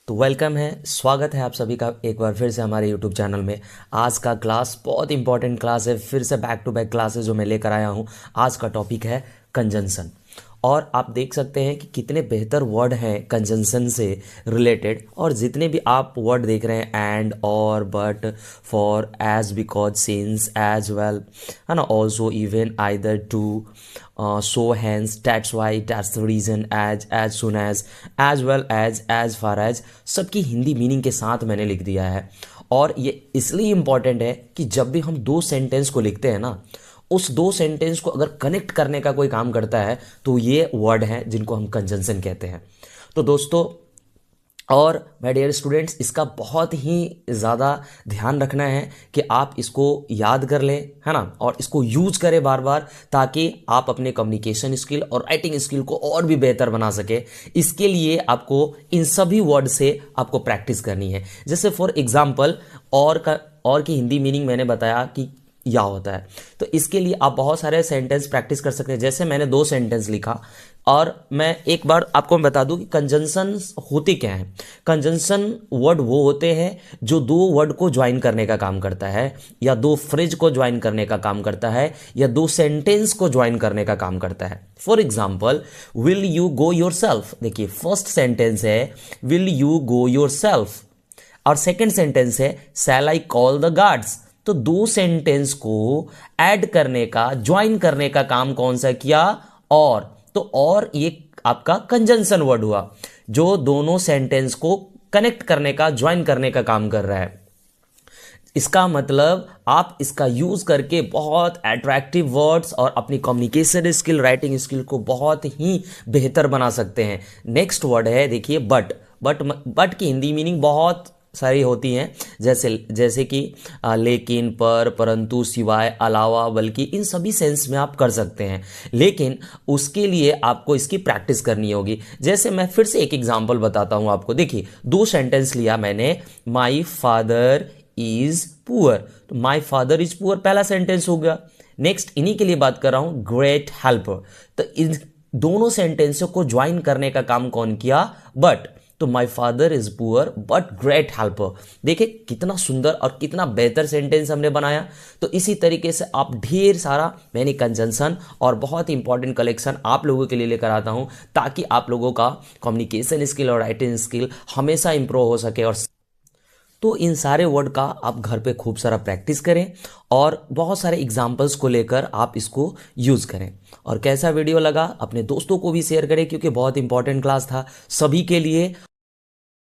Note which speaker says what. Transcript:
Speaker 1: तो वेलकम है, स्वागत है आप सभी का एक बार फिर से हमारे यूट्यूब चैनल में। आज का क्लास बहुत इंपॉर्टेंट क्लास है, फिर से बैक टू बैक क्लासेस जो मैं लेकर आया हूँ। आज का टॉपिक है कंजंक्शन। और आप देख सकते हैं कि कितने बेहतर वर्ड हैं कंजंक्शन से रिलेटेड। और जितने भी आप वर्ड देख रहे हैं, एंड, और, but, for, as, because, since, as well, है ना, also, even, either, too, so, hence, that's why, that's the reason, as soon as well as far as, सबकी हिंदी मीनिंग के साथ मैंने लिख दिया है। और ये इसलिए इम्पॉर्टेंट है कि जब भी हम दो सेंटेंस को लिखते हैं ना, उस दो सेंटेंस को अगर कनेक्ट करने का कोई काम करता है तो ये वर्ड हैं जिनको हम कंजंक्शन कहते हैं। तो दोस्तों और माय डियर स्टूडेंट्स, इसका बहुत ही ज़्यादा ध्यान रखना है कि आप इसको याद कर लें, है ना, और इसको यूज करें बार बार, ताकि आप अपने कम्युनिकेशन स्किल और राइटिंग स्किल को और भी बेहतर बना सके। इसके लिए आपको इन सभी वर्ड से आपको प्रैक्टिस करनी है। जैसे फॉर एग्जाम्पल, और की हिंदी मीनिंग मैंने बताया कि या होता है, तो इसके लिए आप बहुत सारे सेंटेंस प्रैक्टिस कर सकते हैं। जैसे मैंने दो सेंटेंस लिखा, और मैं एक बार आपको बता दूं कि कंजंक्शन होते क्या हैं। कंजंक्शन वर्ड वो होते हैं जो दो वर्ड को ज्वाइन करने का काम करता है, या दो फ्रेज को ज्वाइन करने का काम करता है, या दो सेंटेंस को ज्वाइन करने का काम करता है। For example, will you go your self, देखिए फर्स्ट सेंटेंस है will you go your self, और सेकेंड सेंटेंस है शैल आई कॉल द गार्ड्स। तो दो सेंटेंस को ऐड करने का, ज्वाइन करने का काम कौन सा किया? और। तो और ये आपका कंजंक्शन वर्ड हुआ जो दोनों सेंटेंस को कनेक्ट करने का, ज्वाइन करने का काम कर रहा है। इसका मतलब आप इसका यूज करके बहुत अट्रैक्टिव वर्ड्स और अपनी कम्युनिकेशन स्किल, राइटिंग स्किल को बहुत ही बेहतर बना सकते हैं। नेक्स्ट वर्ड है, देखिए बट। बट की हिंदी मीनिंग बहुत सारी होती हैं, जैसे कि लेकिन, पर, परंतु, सिवाय, अलावा, बल्कि, इन सभी सेंस में आप कर सकते हैं। लेकिन उसके लिए आपको इसकी प्रैक्टिस करनी होगी। जैसे मैं फिर से एक एग्जांपल बताता हूं आपको। देखिए दो सेंटेंस लिया मैंने, माई फादर इज पुअर, तो माई फादर इज पुअर पहला सेंटेंस हो गया। नेक्स्ट इन्हीं के लिए बात कर रहा हूं, ग्रेट हेल्पर। तो इन दोनों सेंटेंसों को ज्वाइन करने का काम कौन किया? बट। तो my father is poor but great helper. देखिए कितना सुंदर और कितना बेहतर सेंटेंस हमने बनाया। तो इसी तरीके से आप ढेर सारा मैंने कंजंक्शन और बहुत इंपॉर्टेंट कलेक्शन आप लोगों के लिए लेकर आता हूं, ताकि आप लोगों का कम्युनिकेशन स्किल और राइटिंग स्किल हमेशा इंप्रूव हो सके। और तो इन सारे वर्ड का आप घर पे खूब सारा प्रैक्टिस करें और बहुत सारे एग्जाम्पल्स को लेकर आप इसको यूज़ करें। और कैसा वीडियो लगा अपने दोस्तों को भी शेयर करें, क्योंकि बहुत इंपॉर्टेंट क्लास था सभी के लिए।